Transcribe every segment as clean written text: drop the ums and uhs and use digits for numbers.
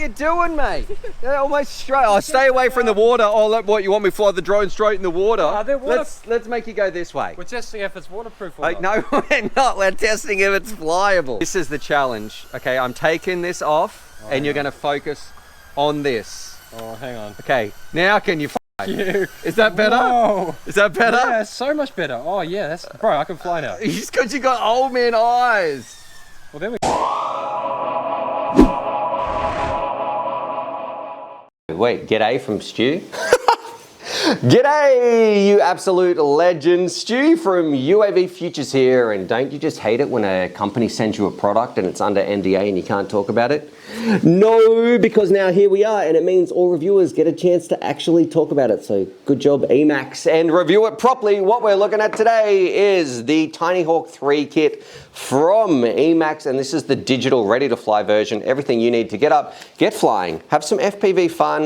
you doing, mate? They're almost straight. Oh, stay away from the water. Oh, what, you want me to fly the drone straight in the water? Let's make you go this way. We're testing if it's waterproof or not. No, we're not. We're testing if it's flyable. This is the challenge. Okay, I'm taking this off, and you're going to focus on this. Oh, hang on. Okay, now can you fly? Cute. Is that better? Whoa. Is that better? Yeah, it's so much better. Oh, yeah, that's... Bro, I can fly now. It's because you got old man eyes. Well, then we... Wait, g'day from Stu. G'day, you absolute legend. Stu from UAVfutures here, and don't you just hate it when a company sends you a product and it's under NDA and you can't talk about it? No, because now here we are, and it means all reviewers get a chance to actually talk about it. So good job, Emax, and review it properly. What we're looking at today is the Tinyhawk 3 kit from Emax, and this is the digital ready-to-fly version. Everything you need to get up, get flying, have some FPV fun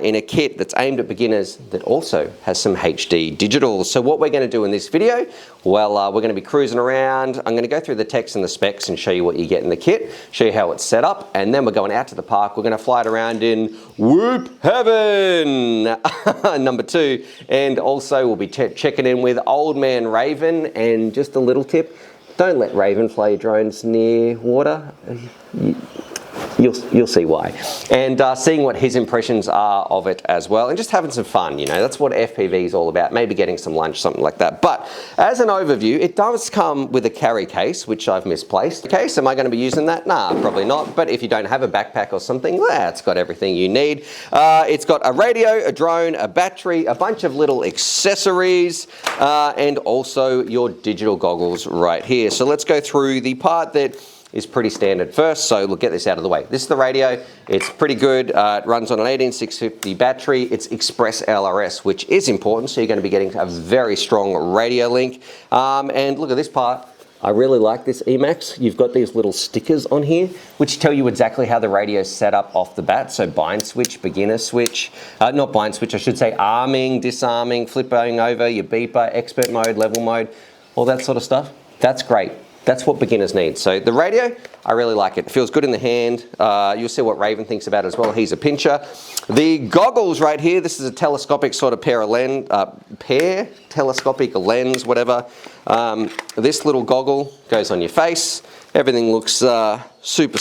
in a kit that's aimed at beginners that also has some HD digital. So what we're going to do in this video, well, we're going to be cruising around. I'm going to go through the text and the specs and show you what you get in the kit, show you how it's set up, and then we're going out to the park. We're going to fly it around in Whoop Heaven, number 2. And also we'll be checking in with Old Man Raven. And just a little tip, don't let Raven fly your drones near water. You'll see why. And seeing what his impressions are of it as well, and just having some fun, you know, that's what FPV is all about, maybe getting some lunch, something like that. But as an overview, it does come with a carry case, which I've misplaced. Okay, so am I going to be using that? Nah, probably not. But if you don't have a backpack or something, it's got everything you need. It's got a radio, a drone, a battery, a bunch of little accessories, and also your digital goggles right here. So let's go through the part that is pretty standard first, so we'll get this out of the way. This is the radio. It's pretty good. It runs on an 18650 battery. It's Express LRS, which is important, so you're going to be getting a very strong radio link. And look at this part. I really like this Emax. You've got these little stickers on here, which tell you exactly how the radio is set up off the bat. So bind switch, beginner switch, not bind switch, I should say arming, disarming, flipping over, your beeper, expert mode, level mode, all that sort of stuff. That's great. That's what beginners need. So the radio, I really like it. It feels good in the hand. You'll see what Raven thinks about it as well. He's a pincher. The goggles right here, this is a telescopic sort of telescopic lens, whatever. This little goggle goes on your face. Everything looks super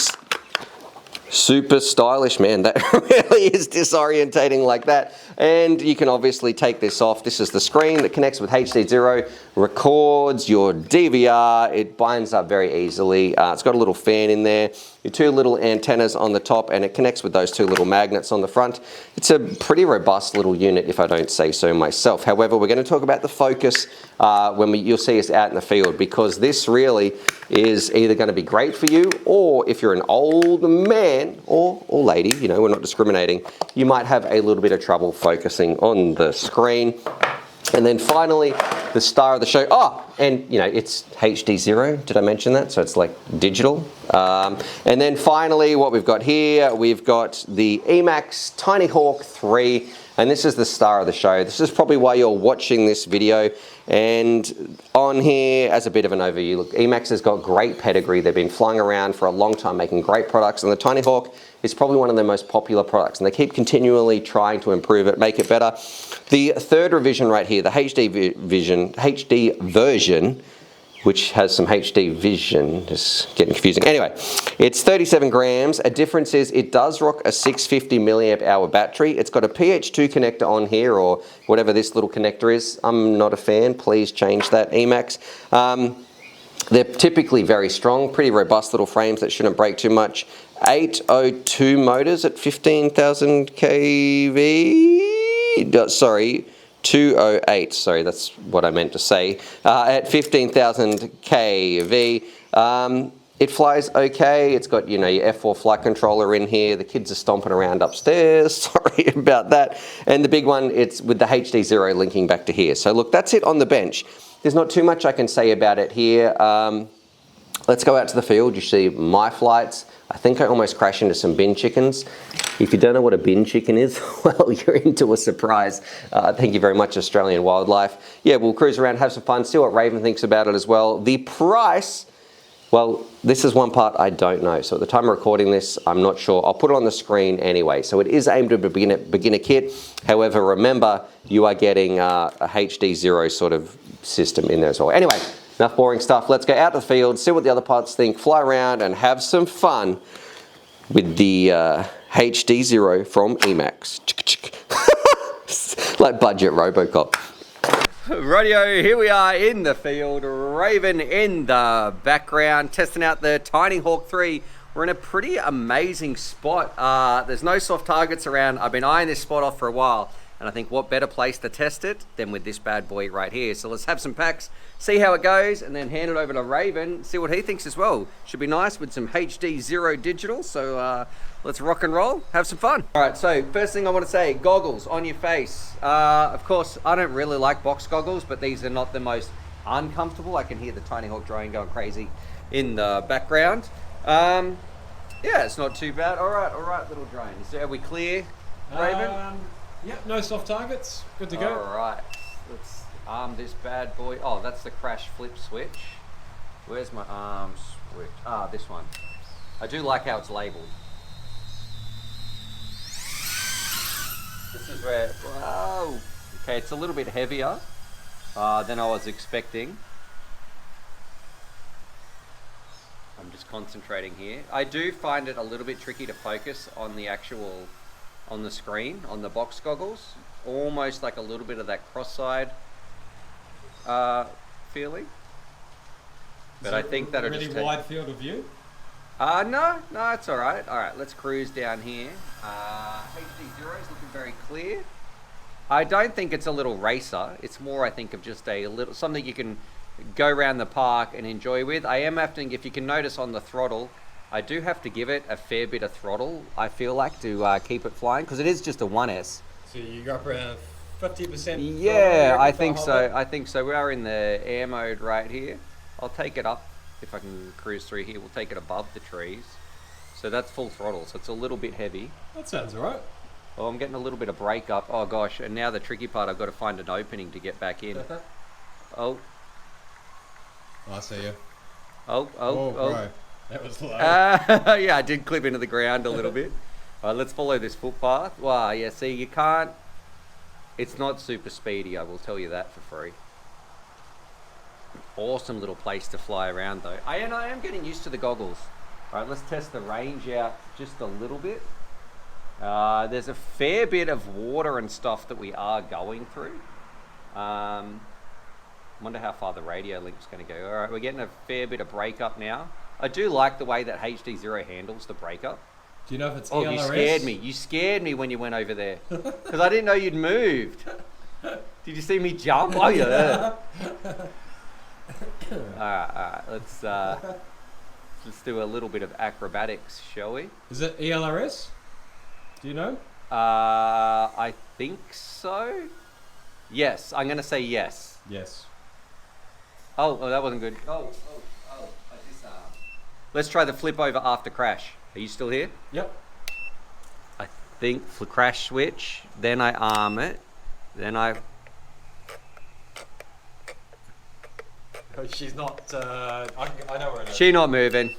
stylish, man. That really is disorientating like that. And you can obviously take this off. This is the screen that connects with HD0, records your DVR. It binds up very easily. It's got a little fan in there, your 2 little antennas on the top, and it connects with those 2 little magnets on the front. It's a pretty robust little unit, if I don't say so myself. However, we're going to talk about the focus when you'll see us out in the field, because this really is either going to be great for you, or if you're an old man or lady, you know, we're not discriminating, you might have a little bit of trouble focusing on the screen. And then finally, the star of the show. Oh, and you know, it's HD0. Did I mention that? So it's like digital. And then finally, what we've got here, we've got the Emax Tinyhawk 3. And this is the star of the show. This is probably why you're watching this video. And on here, as a bit of an overview, look, Emax has got great pedigree. They've been flying around for a long time making great products, and the Tinyhawk is probably one of their most popular products, and they keep continually trying to improve it, make it better. The 3rd revision right here, the HD version, which has some HD vision, just getting confusing. Anyway, it's 37 grams. A difference is it does rock a 650 milliamp hour battery. It's got a PH2 connector on here, or whatever this little connector is. I'm not a fan. Please change that, Emax. They're typically very strong, pretty robust little frames that shouldn't break too much. 802 motors at 15,000 kV. Sorry. 208, sorry, that's what I meant to say, at 15,000 kV. It flies okay. It's got, you know, your F4 flight controller in here. The kids are stomping around upstairs. Sorry about that. And the big one, it's with the HD0 linking back to here. So look, that's it on the bench. There's not too much I can say about it here. Let's go out to the field. You see my flights. I think I almost crashed into some bin chickens. If you don't know what a bin chicken is, well, you're into a surprise. Thank you very much, Australian Wildlife. Yeah, we'll cruise around, have some fun, see what Raven thinks about it as well. The price, Well, this is one part I don't know. So at the time of recording this, I'm not sure. I'll put it on the screen anyway. So it is aimed at a beginner kit. However, remember, you are getting a HD0 sort of system in there as well. Anyway, enough boring stuff. Let's go out to the field, see what the other parts think, fly around and have some fun with the HD0 from Emax. Like budget Robocop. Radio, here we are in the field, Raven in the background, testing out the Tinyhawk 3. We're in a pretty amazing spot. There's no soft targets around. I've been eyeing this spot off for a while, and I think what better place to test it than with this bad boy right here. So let's have some packs, see how it goes, and then hand it over to Raven, see what he thinks as well. Should be nice with some HD0 digital, so let's rock and roll, have some fun. All right, so first thing I want to say, goggles on your face. Of course, I don't really like box goggles, but these are not the most uncomfortable. I can hear the Tinyhawk drone going crazy in the background. Yeah, it's not too bad. All right, little drone. Are we clear, Raven? Yep, no soft targets. Good to go. All right, let's arm this bad boy. Oh, that's the crash flip switch. Where's my arm switch? Ah, this one. I do like how it's labeled. This is where, whoa. Okay, it's a little bit heavier than I was expecting. I'm just concentrating here. I do find it a little bit tricky to focus on the actual, on the screen, on the box goggles. Almost like a little bit of that cross-side feeling. But I think that'll really just wide field of view. No, it's all right. All right, let's cruise down here. HD0 is looking very clear. I don't think it's a little racer. It's more, I think, of just a little something you can go around the park and enjoy with. I am having, if you can notice on the throttle, I do have to give it a fair bit of throttle, I feel like, to keep it flying, because it is just a 1S. So you go up around 50%? Yeah, I think so. I think so. We are in the air mode right here. I'll take it up. If I can cruise through here, we'll take it above the trees. So that's full throttle, so it's a little bit heavy. That sounds all right. Oh, I'm getting a little bit of break up. Oh gosh, and now the tricky part, I've got to find an opening to get back in. Oh, I see you. Oh. Bro, that was low. Yeah, I did clip into the ground a little bit. All right, let's follow this footpath. Wow, yeah, see, you can't... It's not super speedy, I will tell you that for free. Awesome little place to fly around though. I am getting used to the goggles. All right, let's test the range out just a little bit. There's a fair bit of water and stuff that we are going through. Wonder how far the radio link's going to go. All right, we're getting a fair bit of breakup now. I do like the way that HD0 handles the breakup. Do you know if it's Oh, ELRS? you scared me. You scared me when you went over there. Because I didn't know you'd moved. Did you see me jump? Oh, yeah. Alright, let's do a little bit of acrobatics, shall we? Is it ELRS? Do you know? I think so. Yes, I'm going to say yes. Yes. Oh, that wasn't good. Oh, I disarmed. Let's try the flip over after crash. Are you still here? Yep. I think for crash switch, then I arm it, then I... She's not, I know where it is. She not moving.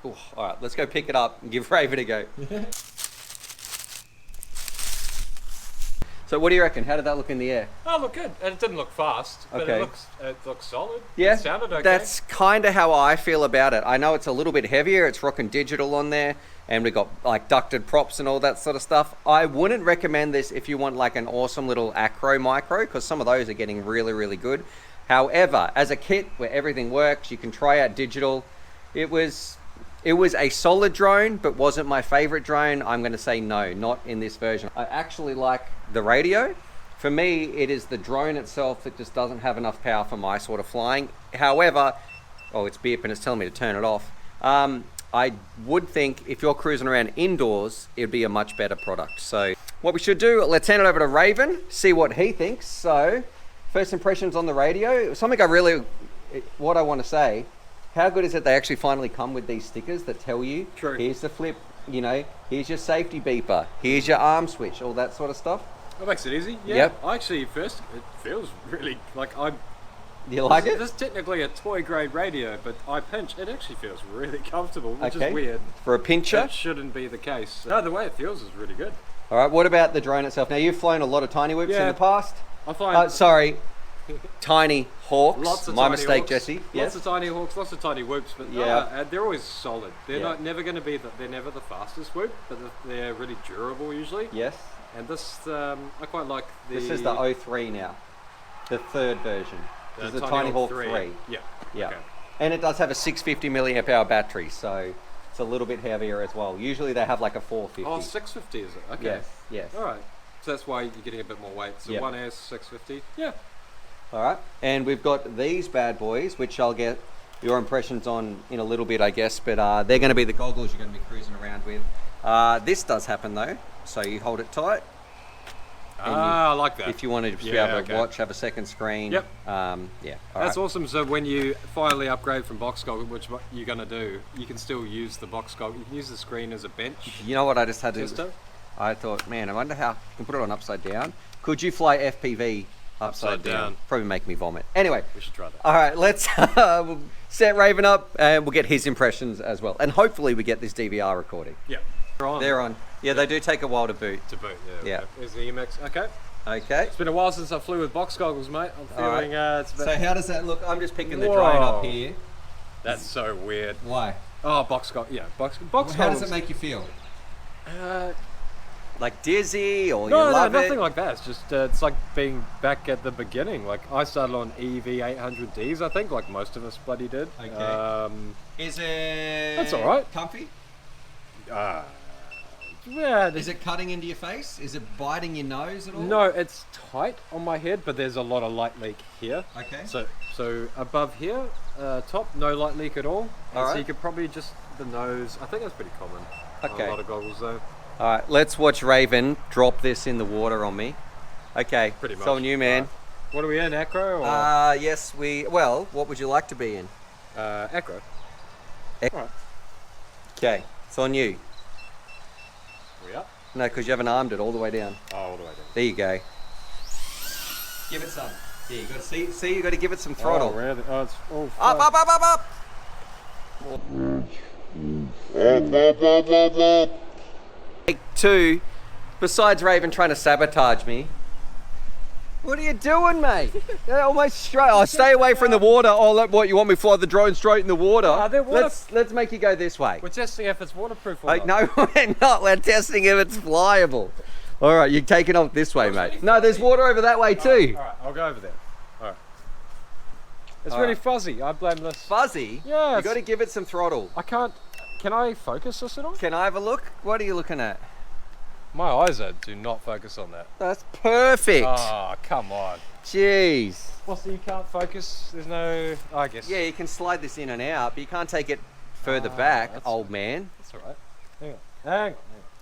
Ooh, all right, let's go pick it up and give Raven a go. So what do you reckon? How did that look in the air? Oh, look good. And it didn't look fast, but Okay. it looks solid. Yeah, It sounded okay. that's kind of how I feel about it. I know it's a little bit heavier. It's rocking digital on there, and we got like ducted props and all that sort of stuff. I wouldn't recommend this if you want like an awesome little acro micro, because some of those are getting really, really good. However, as a kit where everything works, you can try out digital. It was a solid drone, but wasn't my favorite drone. I'm going to say no, not in this version. I actually like the radio. For me, it is the drone itself that just doesn't have enough power for my sort of flying. However, oh, it's beeping, it's telling me to turn it off. I would think if you're cruising around indoors, it'd be a much better product. So what we should do, let's hand it over to Raven, see what he thinks. So first impressions on the radio. Something what I want to say, how good is it they actually finally come with these stickers that tell you, True. Here's the flip, you know, here's your safety beeper, here's your arm switch, all that sort of stuff. That makes it easy. Yeah. Yep. I actually it feels really like I'm. You like this, it? This is technically a toy grade radio, but I pinch. It actually feels really comfortable, which Okay. is weird. For a pincher? That shouldn't be the case. No, the way it feels is really good. All right, what about the drone itself? Now, you've flown a lot of tiny whoops in Yeah. the past. I find Sorry, Tiny Hawks. lots of My tiny mistake, hawks, Jesse. Lots Yes. of tiny hawks, lots of tiny whoops, but Yeah. they're always solid. They're Yeah. never going to be. They're never the fastest whoop, but they're really durable usually. Yes. And this, I quite like the. This is the 03 now, the third version. This is the Tiny Hawk 3. Yeah. Yeah. Okay. And it does have a 650 milliamp hour battery, so it's a little bit heavier as well. Usually they have like a 450. Oh, 650 is it? Okay. Yes, yes. All right. So that's why you're getting a bit more weight. So Yep. 1S 650. Yeah. All right. And we've got these bad boys, which I'll get your impressions on in a little bit, I guess. But they're going to be the goggles you're going to be cruising around with. This does happen though. So you hold it tight. I like that. If you wanted to be Yeah, able to okay. watch, have a second screen. Yep. Yeah. All That's right. awesome. So when you finally upgrade from box goggle, which you're going to do, you can still use the box goggle. You can use the screen as a bench. You know what I just had to Tester? I thought, man, I wonder how you can put it on upside down. Could you fly FPV upside down? Probably make me vomit. Anyway, We should try that. all right, let's we'll set Raven up and we'll get his impressions as well. And hopefully we get this DVR recording. Yeah. They're on. Yeah, they do take a while to boot. To boot. Yeah. Yeah. Okay. There's the Emax. Okay. Okay. It's been a while since I flew with box goggles, mate. I'm All right. feeling it's a bit. So how does that look? I'm just picking the Whoa. drone up here. That's so weird. Why? Oh, box goggle. Yeah, box How goggles. does it make you feel? Uh, Like dizzy or no, you love nothing it? like that. It's just it's like being back at the beginning. Like I started on EV800Ds, I think, like most of us bloody did. Okay. Is it? That's all right. Comfy? Yeah. Is it cutting into your face? Is it biting your nose at all? No, it's tight on my head, but there's a lot of light leak here. Okay. So above here, top, no light leak at all. And All right. So you could probably just the nose. I think that's pretty common. Okay. On a lot of goggles though. All right, let's watch Raven drop this in the water on me. Okay, Pretty much. so on you, man. Right. What are we in, acro or Yes, well, what would you like to be in? acro? Alright. Okay, it's on you. We up? No, because you haven't armed it all the way down. Oh, all the way down. There you go. Give it some. Yeah, you got to see, you got to give it some throttle. Oh, really? Oh, it's all Up, up, up, up, up. Take two. Besides Raven trying to sabotage me. What are you doing, mate? They're almost straight. Oh, stay away from the water. Oh, what, you want me to fly the drone straight in the water? they're water- Let's make you go this way. We're testing if it's waterproof or not. No, we're not. We're testing if it's flyable. All right, you're taking off this way, mate. No, there's water over that way too. Alright, I'll go over there. Alright. It's All really right. fuzzy. I blame this. Fuzzy? Yeah, You it's- got to give it some throttle. I can't. Can I focus this at all? Can I have a look? What are you looking at? My eyes do not focus on that. That's perfect. Oh, come on. Jeez. Well, so you can't focus. There's no. I guess. Yeah, you can slide this in and out, but you can't take it further back, that's old man. That's alright. Hang on. Hang on.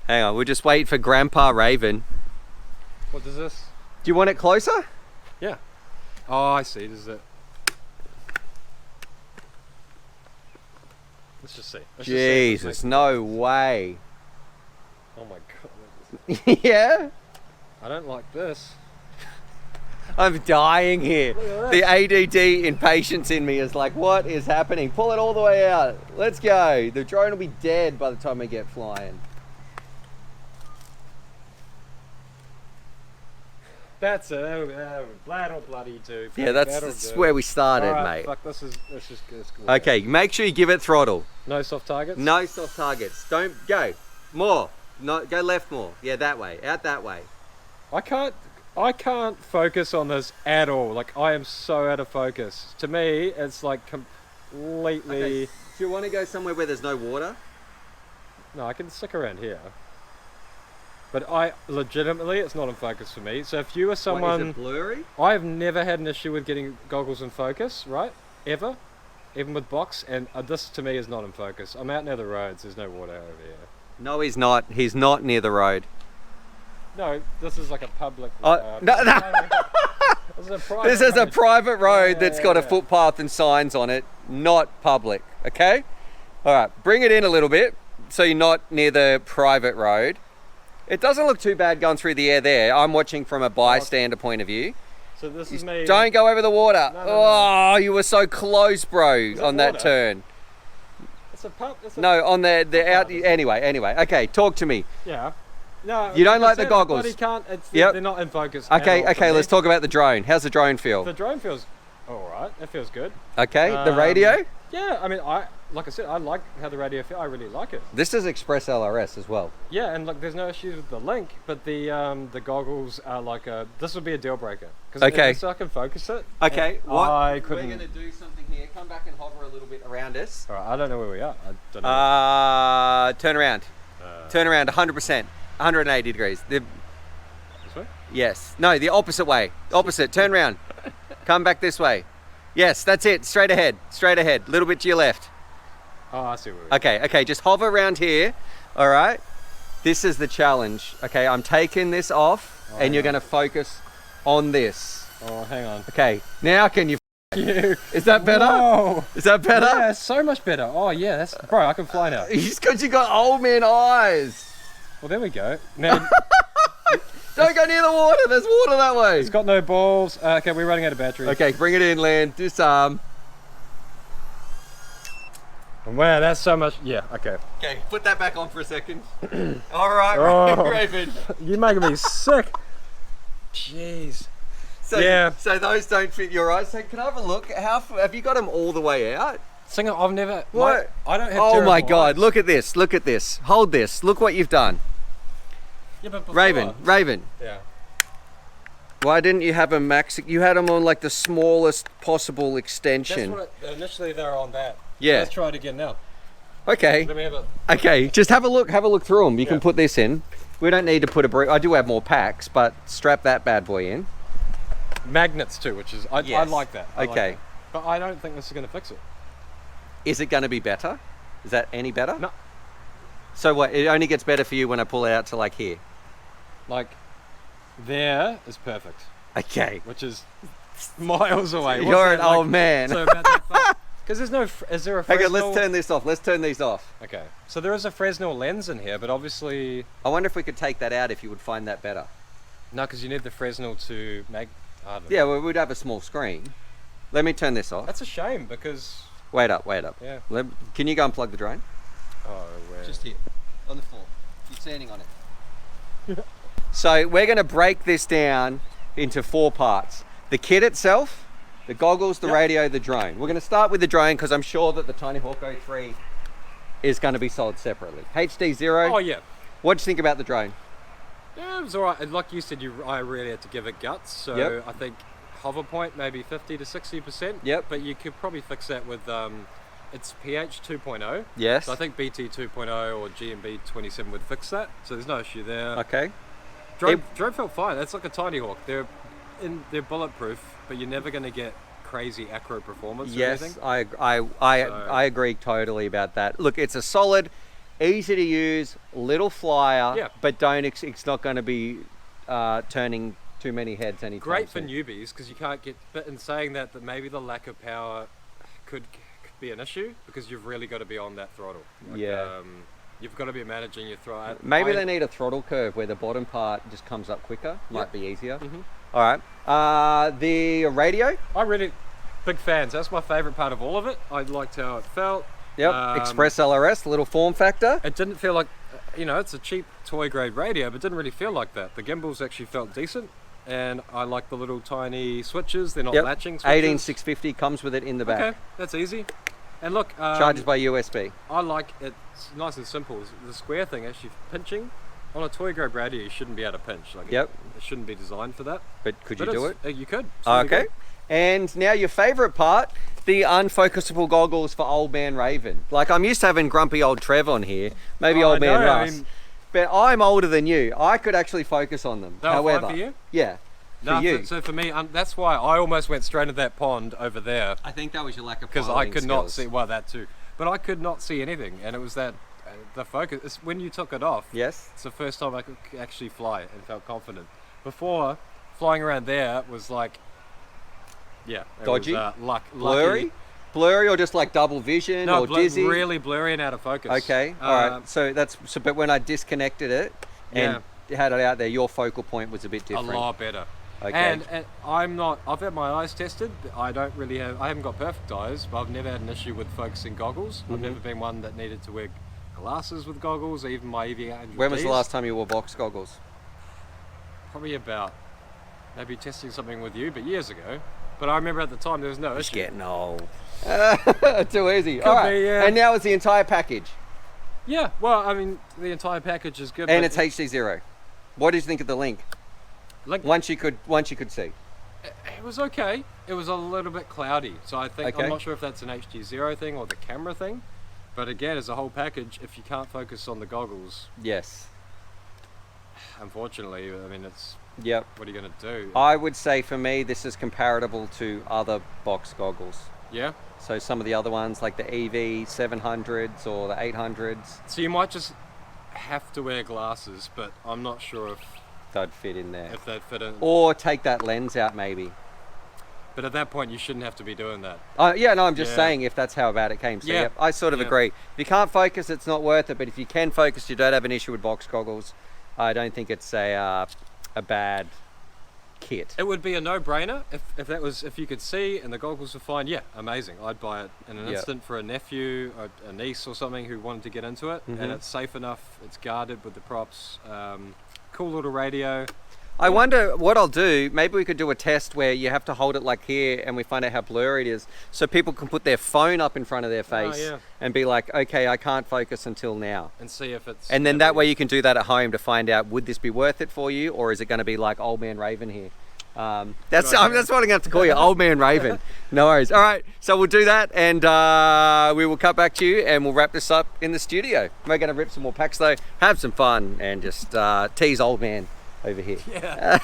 Hang on, we'll just wait for Grandpa Raven. What does this? Do you want it closer? Yeah. Oh, I see. Does it? Let's just see. Let's just see if this Jesus, makes- no way. Oh my god. Yeah? I don't like this. I'm dying here. Look at The ADD impatience in me is like, what is happening? Pull it all the way out. Let's go. The drone will be dead by the time we get flying. That's it. That'll bloody do. Yeah, that's where we started, Alright, mate. Fuck, let's just go. Okay, make sure you give it throttle. No soft targets? No soft targets. Don't go. More. No, go left more. Yeah, that way. Out that way. I can't focus on this at all. Like, I am so out of focus. To me, it's like completely... Okay. Do you want to go somewhere where there's no water? No, I can stick around here. But legitimately, it's not in focus for me. So if you are What, someone... is it blurry? I've never had an issue with getting goggles in focus, right? Ever. Even with box. And this, to me, is not in focus. I'm out near the roads. There's no water over here. No, he's not. He's not near the road. No, this is like a public... No. This is a private This is a road. private road Yeah, that's yeah, got a yeah. footpath and signs on it, not public, okay? All right, bring it in a little bit so you're not near the private road. It doesn't look too bad going through the air there. I'm watching from a bystander point of view. So this is me. Don't go over the water. No. You were so close, bro, on that turn. It's a pup. No, on the out. Anyway. Okay, talk to me. Yeah. No. You don't like the goggles? He can't. Yep. They're not in focus. Okay. Let's talk about the drone. How's the drone feel? The drone feels all right. It feels good. Okay. The radio? Yeah. I mean, like I said, I like how the radio feels. I really like it. This is Express LRS as well. Yeah, and look, there's no issues with the link, but the goggles are like this would be a deal breaker. Okay. So I can focus it. Okay. I couldn't. We're gonna do something here. Come back and hover a little bit around us. All right. I don't know where we are. I don't know. Turn around. Turn around 100%. 180 degrees. This way? Yes. No, the opposite way. Opposite. Turn around. Come back this way. Yes, that's it. Straight ahead. Straight ahead. A little bit to your left. Oh, I see where we are. Okay. Just hover around here. All right. This is the challenge. Okay, I'm taking this off and you're going to focus on this. Oh, hang on. Okay. Now can you... You. Is that better? Whoa. Is that better? Yeah, it's so much better. Oh, yeah. That's bro, I can fly now. It's because you got old man eyes. Well, there we go. Now, Don't go near the water. There's water that way. it's got no balls. Okay, we're running out of batteries. Okay, bring it in, land. Disarm. Wow, that's so much. Yeah, okay. Okay, put that back on for a second. All right, Oh. Raven. You're making me sick. Jeez. So, Yeah. So those don't fit your eyes. So can I have a look? Have you got them all the way out? Singer, I've never. What? I don't have. Oh my terrible God! eyes. Look at this! Look at this! Hold this! Look what you've done, Yeah, but before, Raven. Yeah. Why didn't you have them max? You had them on like the smallest possible extension. That's what initially they were on that. Yeah. Let's try it again now. Okay. Let me have a. Okay. Just have a look. Have a look through them. You can Yeah. put this in. We don't need to put a brick. I do have more packs, but strap that bad boy in. Magnets too, which is I Yes. like that. I like Okay. that. But I don't think this is going to fix it. Is it going to be better? Is that any better? No. So what? It only gets better for you when I pull it out to like here. Like, there is perfect, Okay. which is miles away. What's You're that, an old man. So about that far? Because there's no. Is there a Fresnel? Okay, let's turn this off. Let's turn these off. Okay. So there is a Fresnel lens in here, but obviously I wonder if we could take that out if you would find that better. no, because you need the Fresnel to make. I don't know. Yeah, well, we'd have a small screen. Let me turn this off. That's a shame because. Wait up. Yeah. Can you go and plug the drone? Oh, where? here, on the floor. You're standing on it. So we're going to break this down into 4 parts. The kit itself, the goggles, the Yep. radio, the drone. We're going to start with the drone because I'm sure that the Tinyhawk 03 is going to be sold separately. HD0. Oh yeah. What do you think about the drone? Yeah, it was alright. And like you said, I really had to give it guts. So Yep. I think hover point maybe 50 to 60%. Yep. But you could probably fix that with it's pH 2.0. Yes. So I think BT 2.0 or GMB 27 would fix that. So there's no issue there. Okay. Drone felt fine. That's like a Tinyhawk. They're bulletproof, but you're never going to get crazy acro performance. Or Yes, anything. I agree totally about that. Look, it's a solid, easy to use, little flyer, Yeah. but it's not going to be turning too many heads anytime Great for soon. newbies because you can't get. But in saying that maybe the lack of power could be an issue because you've really got to be on that throttle. Yeah. You've got to be managing your throttle. Maybe they need a throttle curve where the bottom part just comes up quicker. Might be easier. Mhm. All right. The radio. I really big fans. That's my favourite part of all of it. I liked how it felt. Yep. Express LRS, little form factor. It didn't feel like, it's a cheap toy grade radio, but it didn't really feel like that. The gimbals actually felt decent, and I like the little tiny switches. They're not Yep. latching switches. 18650 comes with it in the back. Okay, that's easy. And look, Charges by USB. I like it. It's nice and simple. The square thing actually pinching on a toy grade radio, you shouldn't be able to pinch. Like Yep. it shouldn't be designed for that. But could you But do it? You could. Certainly Okay. could. And now your favourite part, the unfocusable goggles for old man Raven. Like I'm used to having grumpy old Trev on here, maybe Oh, old man I know, I Russ. mean- But I'm older than you. I could actually focus on them. They were fine However, for you? yeah, No, for you. so for me, that's why I almost went straight into that pond over there I think that was your lack of because I piloting could not skills. see. Well, that too, but I could not see anything, and it was that the focus. It's when you took it off. Yes. It's the first time I could actually fly and felt confident. Before, flying around there was like, yeah, it Dodgy? was, Blurry? Blurry or just like double vision No, or dizzy? really blurry and out of focus. Okay. All right. So but when I disconnected it and Yeah. had it out there, your focal point was a bit different. A lot better. Okay. And I've had my eyes tested. I haven't got perfect eyes, but I've never had an issue with focusing goggles. I've never been one that needed to wear glasses with goggles, even my EV800Ds. When was the last time you wore box goggles? Probably about, maybe testing something with you, but years ago. But I remember at the time there was no It's issue. getting old. Too easy. Could All right. be, yeah. And now it's the entire package. Yeah, well, I mean, the entire package is good. And but it's HD0. What did you think of the link? Once you could see. It was okay. It was a little bit cloudy, so I think Okay. I'm not sure if that's an HD0 thing or the camera thing. But again, as a whole package, if you can't focus on the goggles, Yes. unfortunately, I mean, it's Yep. what are you going to do? I would say for me, this is comparable to other box goggles. Yeah. So some of the other ones like the EV700s or the 800s, So you might just have to wear glasses, but I'm not sure they'd fit in there. if they'd fit in. Or take that lens out maybe. But at that point, you shouldn't have to be doing that. Yeah, no, I'm just Yeah. saying if that's how bad it came. So Yeah. yep, I sort of Yeah. agree. If you can't focus, it's not worth it. But if you can focus, you don't have an issue with box goggles. I don't think it's a bad kit. It would be a no-brainer if you could see and the goggles were fine. Yeah, amazing. I'd buy it in an Yeah. instant for a nephew, a niece, or something who wanted to get into it. And it's safe enough. It's guarded with the props. Cool little radio. I wonder what I'll do. Maybe we could do a test where you have to hold it like here and we find out how blurry it is so people can put their phone up in front of their face yeah. and be like, okay, I can't focus until now. And see if it's. And then that way you can do that at home to find out, would this be worth it for you, or is it going to be like Old Man Raven here? That's what I'm going to have to call you, Old Man Raven. No worries. All right, so we'll do that, and we will cut back to you, and we'll wrap this up in the studio. We're going to rip some more packs though, have some fun, and just tease Old Man over here. Yeah.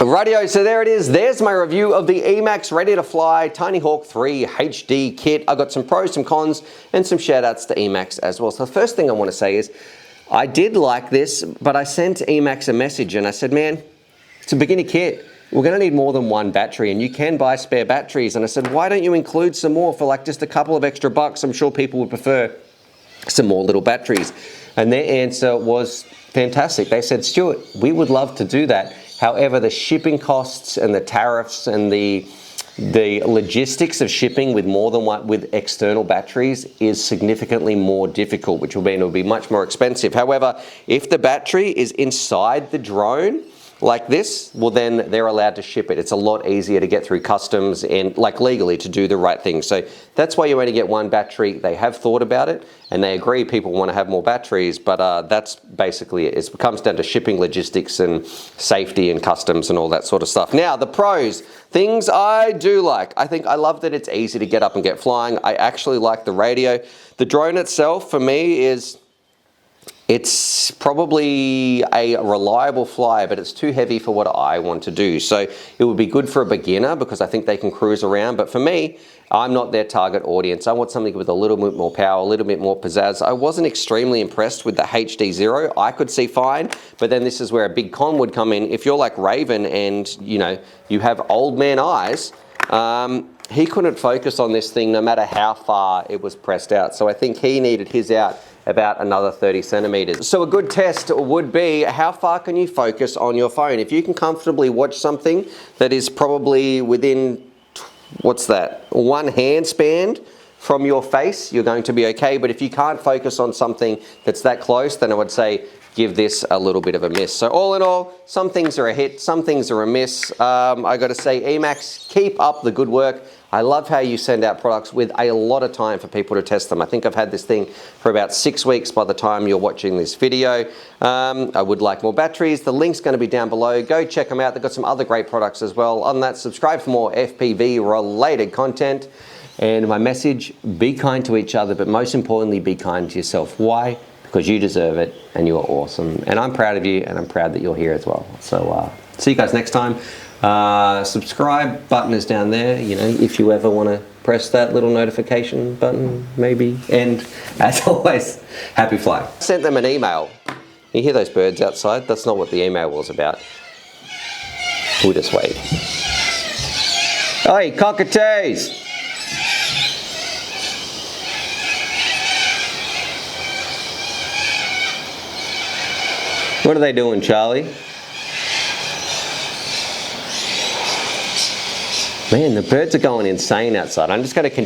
Radio, so there it is. There's my review of the Emax Ready to Fly Tinyhawk 3 HD kit. I got some pros, some cons, and some shout outs to Emax as well. So the first thing I want to say is I did like this, but I sent Emax a message and I said, man, it's a beginner kit. We're going to need more than one battery, and you can buy spare batteries. And I said, why don't you include some more for like just a couple of extra bucks? I'm sure people would prefer some more little batteries. And their answer was fantastic. They said, Stuart, we would love to do that. However, the shipping costs and the tariffs and the logistics of shipping with more than one, with external batteries is significantly more difficult, which will mean it will be much more expensive. However, if the battery is inside the drone, like this, well then they're allowed to ship it. It's a lot easier to get through customs and like legally to do the right thing. So that's why you only get one battery. They have thought about it and they agree people want to have more batteries, but that's basically it. It comes down to shipping logistics and safety and customs and all that sort of stuff. Now the pros, things I do like. I think I love that it's easy to get up and get flying. I actually like the radio. The drone itself for me is, it's probably a reliable flyer, but it's too heavy for what I want to do. So it would be good for a beginner because I think they can cruise around. But for me, I'm not their target audience. I want something with a little bit more power, a little bit more pizzazz. I wasn't extremely impressed with the HD0. I could see fine, but then this is where a big con would come in. If you're like Raven and you have old man eyes, he couldn't focus on this thing no matter how far it was pressed out. So I think he needed his out about another 30 centimeters. So a good test would be how far can you focus on your phone? If you can comfortably watch something that is probably within, what's that, one hand span from your face, you're going to be okay. But if you can't focus on something that's that close, then I would say give this a little bit of a miss. So all in all, some things are a hit, some things are a miss. I got to say, Emax, keep up the good work. I love how you send out products with a lot of time for people to test them. I think I've had this thing for about 6 weeks by the time you're watching this video. I would like more batteries. The link's going to be down below. Go check them out. They've got some other great products as well. On that, subscribe for more FPV related content. And my message, be kind to each other, but most importantly, be kind to yourself. Why? Because you deserve it and you are awesome. And I'm proud of you and I'm proud that you're here as well. So see you guys next time. Subscribe button is down there, if you ever want to press that little notification button, maybe. And as always, happy flying. I sent them an email. You hear those birds outside? That's not what the email was about. We'll just wait. Hey, cockatoos! What are they doing, Charlie? Man, the birds are going insane outside. I'm just going to continue.